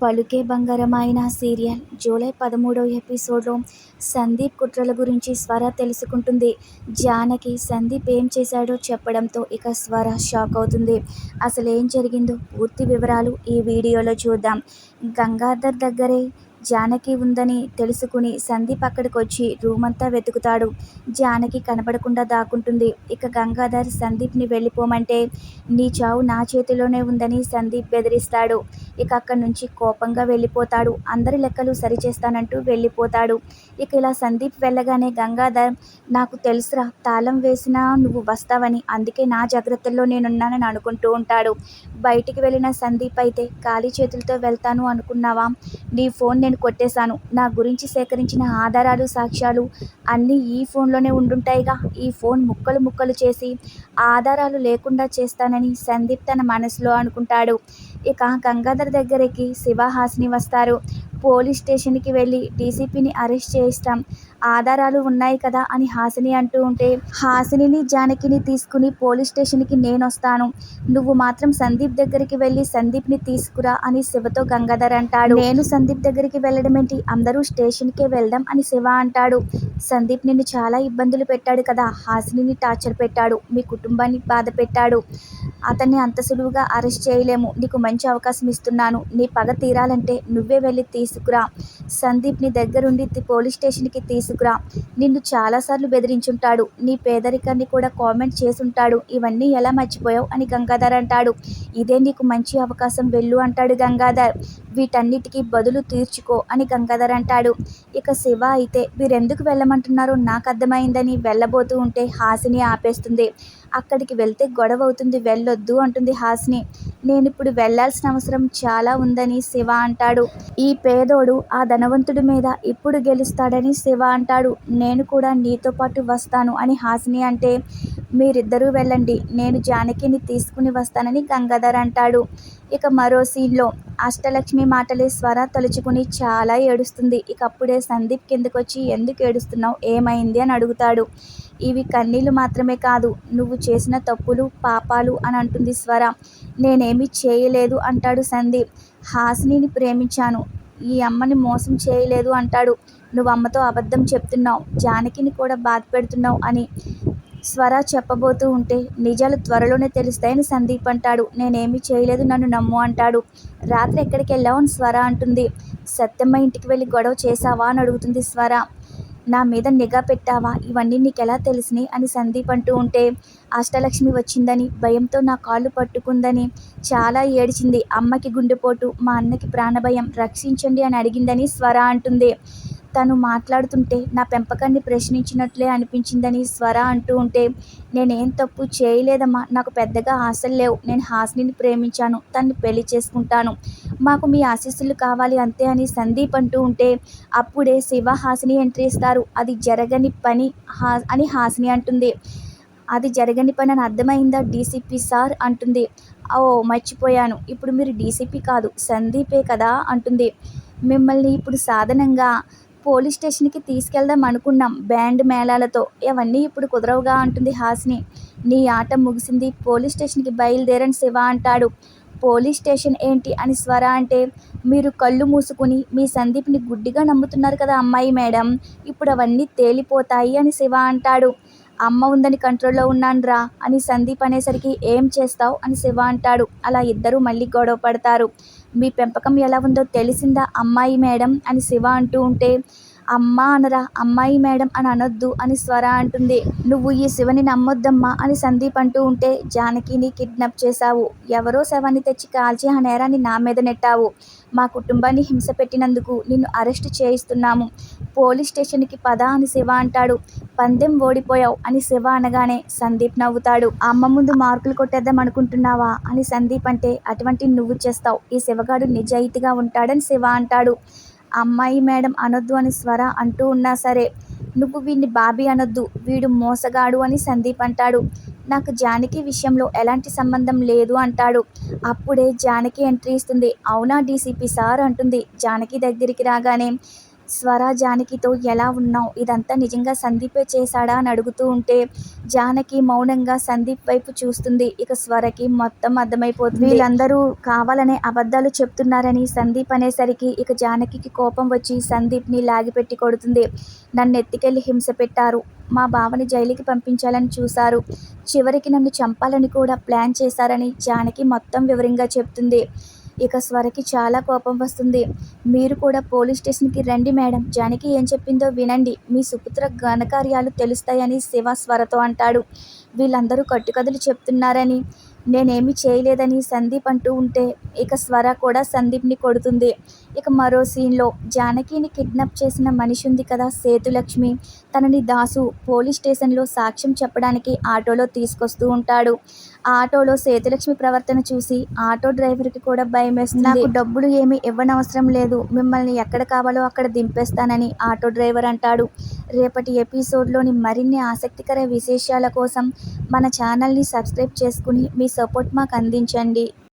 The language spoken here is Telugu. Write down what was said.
పలుకే బంగారమైన సీరియల్ జూలై 13వ ఎపిసోడ్లో సందీప్ కుట్రల గురించి స్వర తెలుసుకుంటుంది. జానకి సందీప్ ఏం చేశాడో చెప్పడంతో ఇక స్వర షాక్ అవుతుంది. అసలేం జరిగిందో పూర్తి వివరాలు ఈ వీడియోలో చూద్దాం. గంగాధర్ దగ్గరే జానకి ఉందని తెలుసుకుని సందీప్ అక్కడికి వచ్చి రూమ్ అంతా వెతుకుతాడు. జానకి కనపడకుండా దాక్కుంటుంది. ఇక గంగాధర్ సందీప్ని వెళ్ళిపోమంటే నీ చావు నా చేతిలోనే ఉందని సందీప్ బెదిరిస్తాడు. ఇక అక్కడి నుంచి కోపంగా వెళ్ళిపోతాడు. అందరి లెక్కలు సరిచేస్తానంటూ వెళ్ళిపోతాడు. ఇక ఇలా సందీప్ వెళ్ళగానే గంగాధర్ నాకు తెలుసురా తాళం వేసినా నువ్వు వస్తావని, అందుకే నా జాగ్రత్తల్లో నేనున్నానని అనుకుంటూ ఉంటాడు. బయటికి వెళ్ళిన సందీప్ అయితే ఖాళీ చేతులతో వెళ్తాను అనుకున్నావా, నీ ఫోన్ నేను కొట్టేశాను, నా గురించి సేకరించిన ఆధారాలు సాక్ష్యాలు అన్నీ ఈ ఫోన్లోనే ఉండుంటాయిగా, ఈ ఫోన్ ముక్కలు ముక్కలు చేసి ఆధారాలు లేకుండా చేస్తానని సందీప్ తన మనసులో అనుకుంటాడు. ఇక గంగాధర్ దగ్గరికి శివ హాసిని వస్తారు. పోలీస్ స్టేషన్కి వెళ్ళి డీసీపీని అరెస్ట్ చేయిస్తాం, ఆధారాలు ఉన్నాయి కదా అని హాసిని అంటూ ఉంటే హాసినిని జానకిని తీసుకుని పోలీస్ స్టేషన్కి నేనొస్తాను, నువ్వు మాత్రం సందీప్ దగ్గరికి వెళ్ళి సందీప్ని తీసుకురా అని శివతో గంగాధర్ అంటాడు. నేను సందీప్ దగ్గరికి వెళ్ళడం ఏంటి, అందరూ స్టేషన్కే వెళ్దాం అని శివ అంటాడు. సందీప్ నిన్ను చాలా ఇబ్బందులు పెట్టాడు కదా, హాసినిని టార్చర్ పెట్టాడు, మీ కుటుంబాన్ని బాధ పెట్టాడు, అతన్ని అంత సులువుగా అరెస్ట్ చేయలేము, నీకు మంచి అవకాశం ఇస్తున్నాను, నీ పగ తీరాలంటే నువ్వే వెళ్ళి తీసుకురా, సందీప్ని దగ్గరుండి పోలీస్ స్టేషన్కి తీసుకురా, నిన్ను చాలాసార్లు బెదిరించుంటాడు, నీ పేదరికాన్ని కూడా కామెంట్ చేసుంటాడు, ఇవన్నీ ఎలా మర్చిపోయావు అని గంగాధర్ అంటాడు. ఇదే నీకు మంచి అవకాశం, వెళ్ళు అంటాడు గంగాధర్. వీటన్నిటికీ బదులు తీర్చుకో అని గంగాధర్ అంటాడు. ఇక శివ అయితే వీరెందుకు వెళ్ళమంటున్నారో నాకు అర్థమైందని వెళ్ళబోతూ ఉంటే హాసిని ఆపేస్తుంది. అక్కడికి వెళ్తే గొడవ అవుతుంది, వెళ్ళొద్దు అంటుంది హాసిని. నేనిప్పుడు వెళ్లాల్సిన అవసరం చాలా ఉందని శివ అంటాడు. ఈ పేదోడు ఆ ధనవంతుడి మీద ఇప్పుడు గెలుస్తాడని శివ అంటాడు. నేను కూడా నీతో పాటు వస్తాను అని హాసిని అంటే మీరిద్దరూ వెళ్ళండి, నేను జానకిని తీసుకుని వస్తానని గంగాధర్ అంటాడు. ఇక మరో సీన్లో అష్టలక్ష్మి మాటలే స్వర తలుచుకుని చాలా ఏడుస్తుంది. ఇక అప్పుడే సందీప్ కిందకొచ్చి ఎందుకు ఏడుస్తున్నావు, ఏమైంది అని అడుగుతాడు. ఇవి కన్నీళ్ళు మాత్రమే కాదు, నువ్వు చేసిన తప్పులు పాపాలు అని అంటుంది స్వర. నేనేమీ చేయలేదు అంటాడు సందీప్. హాసినిని ప్రేమించాను, ఈ అమ్మని మోసం చేయలేదు అంటాడు. నువ్వు అమ్మతో అబద్ధం చెప్తున్నావు, జానకిని కూడా బాధ పెడుతున్నావు అని స్వర చెప్పబోతూ ఉంటే నిజాలు త్వరలోనే తెలుస్తాయని సందీప్ అంటాడు. నేనేమీ చేయలేదు, నన్ను నమ్ము అంటాడు. రాత్రి ఎక్కడికి వెళ్ళావు అని స్వర అంటుంది. సత్యమ్మ ఇంటికి వెళ్ళి గొడవ చేశావా అని అడుగుతుంది స్వర. నా మీద నిఘా పెట్టావా, ఇవన్నీ నీకెలా తెలిసినాయి అని సందీప్ అంటూ ఉంటే అష్టలక్ష్మి వచ్చిందని భయంతో నా కాళ్ళు పట్టుకుందని చాలా ఏడ్చింది, అమ్మకి గుండెపోటు, మా అన్నకి ప్రాణభయం, రక్షించండి అని అడిగిందని స్వర అంటుంది. తను మాట్లాడుతుంటే నా పెంపకాన్ని ప్రశ్నించినట్లే అనిపించిందని స్వర అంటూ ఉంటే నేనేం తప్పు చేయలేదమ్మా, నాకు పెద్దగా ఆశలు లేవు, నేను హాసినిని ప్రేమించాను, తన్ని పెళ్లి చేసుకుంటాను, మాకు మీ ఆశీస్సులు కావాలి అంతే అని సందీప్ అంటూ ఉంటే అప్పుడే శివ హాసిని ఎంట్రీ ఇస్తారు. అది జరగని పని అని హాసిని అంటుంది. అది జరగని పని అని అర్థమైందా డీసీపీ సార్ అంటుంది. ఓ మర్చిపోయాను, ఇప్పుడు మీరు డీసీపీ కాదు సందీపే కదా అంటుంది. మిమ్మల్ని ఇప్పుడు సాధారణంగా పోలీస్ స్టేషన్కి తీసుకెళ్దాం అనుకున్నాం బ్యాండ్ మేళాలతో, అవన్నీ ఇప్పుడు కుదరవుగా అంటుంది హాసిని. నీ ఆట ముగిసింది, పోలీస్ స్టేషన్కి బయలుదేరని శివ అంటాడు. పోలీస్ స్టేషన్ ఏంటి అని స్వర అంటే మీరు కళ్ళు మూసుకుని మీ సందీప్ని గుడ్డిగా నమ్ముతున్నారు కదా అమ్మాయి మేడం, ఇప్పుడు అవన్నీ తేలిపోతాయి అని శివ అంటాడు. అమ్మ ఉందని కంట్రోల్లో ఉన్నాన్రా అని సందీప్ అనేసరికి ఏం చేస్తావు అని శివ అంటాడు. అలా ఇద్దరూ మళ్ళీ గొడవ పడతారు. మీ పెంపకం ఎలా ఉందో తెలిసిందా అమ్మాయి మేడం అని శివ అంటూ ఉంటే అమ్మ అనరా, అమ్మాయి మేడం అని అనొద్దు అని స్వర అంటుంది. నువ్వు ఈ శివని నమ్మొద్దమ్మా అని సందీప్ అంటూ ఉంటే జానకిని కిడ్నాప్ చేశావు, ఎవరో శవాన్ని తెచ్చి కాల్చి ఆ నేరాన్ని నా మీద నెట్టావు, మా కుటుంబాన్ని హింస పెట్టినందుకు నిన్ను అరెస్ట్ చేయిస్తున్నాము, పోలీస్ స్టేషన్కి పద అని శివ అంటాడు. పందెం ఓడిపోయావు అని శివ అనగానే సందీప్ నవ్వుతాడు. అమ్మ ముందు మార్కులు కొట్టేద్దాం అనుకుంటున్నావా అని సందీప్ అంటే అటువంటి నువ్వు చేస్తావు, ఈ శివగాడు నిజాయితీగా ఉంటాడని శివ అంటాడు. అమ్మాయి మేడం అనొద్దు అని స్వర అంటూ ఉన్నా సరే నువ్వు వీడిని బాబీ అనొద్దు, వీడు మోసగాడు అని సందీప్ అంటాడు. నాకు జానకి విషయంలో ఎలాంటి సంబంధం లేదు అంటాడు. అప్పుడే జానకి ఎంట్రీ ఇస్తుంది. అవునా డీసీపీ సార్ అంటుంది. జానకి దగ్గరికి రాగానే స్వర జానకితో ఎలా ఉన్నావు, ఇదంతా నిజంగా సందీపే చేశాడా అని అడుగుతూ ఉంటే జానకి మౌనంగా సందీప్ వైపు చూస్తుంది. ఇక స్వరకి మొత్తం అర్థమైపోతుంది. వీళ్ళందరూ కావాలనే అబద్ధాలు చెప్తున్నారని సందీప్ అనేసరికి ఇక జానకికి కోపం వచ్చి సందీప్ని లాగిపెట్టి కొడుతుంది. నన్ను ఎత్తుకెళ్ళి హింస పెట్టారు, మా బావని జైలుకి పంపించాలని చూశారు, చివరికి నన్ను చంపాలని కూడా ప్లాన్ చేశారని జానకి మొత్తం వివరంగా చెప్తుంది. ఇక స్వరకి చాలా కోపం వస్తుంది. మీరు కూడా పోలీస్ స్టేషన్కి రండి మేడం, జానకి ఏం చెప్పిందో వినండి, మీ సుపుత్ర ఘనకార్యాలు తెలుస్తాయని శివ స్వరతో అంటాడు. వీళ్ళందరూ కట్టుకథలు చెప్తున్నారని, నేనేమీ చేయలేదని సందీప్ అంటూ ఉంటే ఇక స్వర కూడా సందీప్ని కొడుతుంది. ఇక మరో సీన్లో జానకిని కిడ్నాప్ చేసిన మనిషి ఉంది కదా సేతులక్ష్మి, తనని దాసు పోలీస్ స్టేషన్లో సాక్ష్యం చెప్పడానికి ఆటోలో తీసుకొస్తూ ఉంటాడు. ఆ ఆటోలో సేతులక్ష్మి ప్రవర్తన చూసి ఆటో డ్రైవర్కి కూడా భయమేస్తుంది. నాకు డబ్బులు ఏమీ ఇవ్వనవసరం లేదు, మిమ్మల్ని ఎక్కడ కావాలో అక్కడ దింపేస్తానని ఆటో డ్రైవర్ అంటాడు. రేపటి ఎపిసోడ్లోని మరిన్ని ఆసక్తికర విశేషాల కోసం మన ఛానల్ని సబ్స్క్రైబ్ చేసుకుని మీ సపోర్ట్ మాకు అందించండి.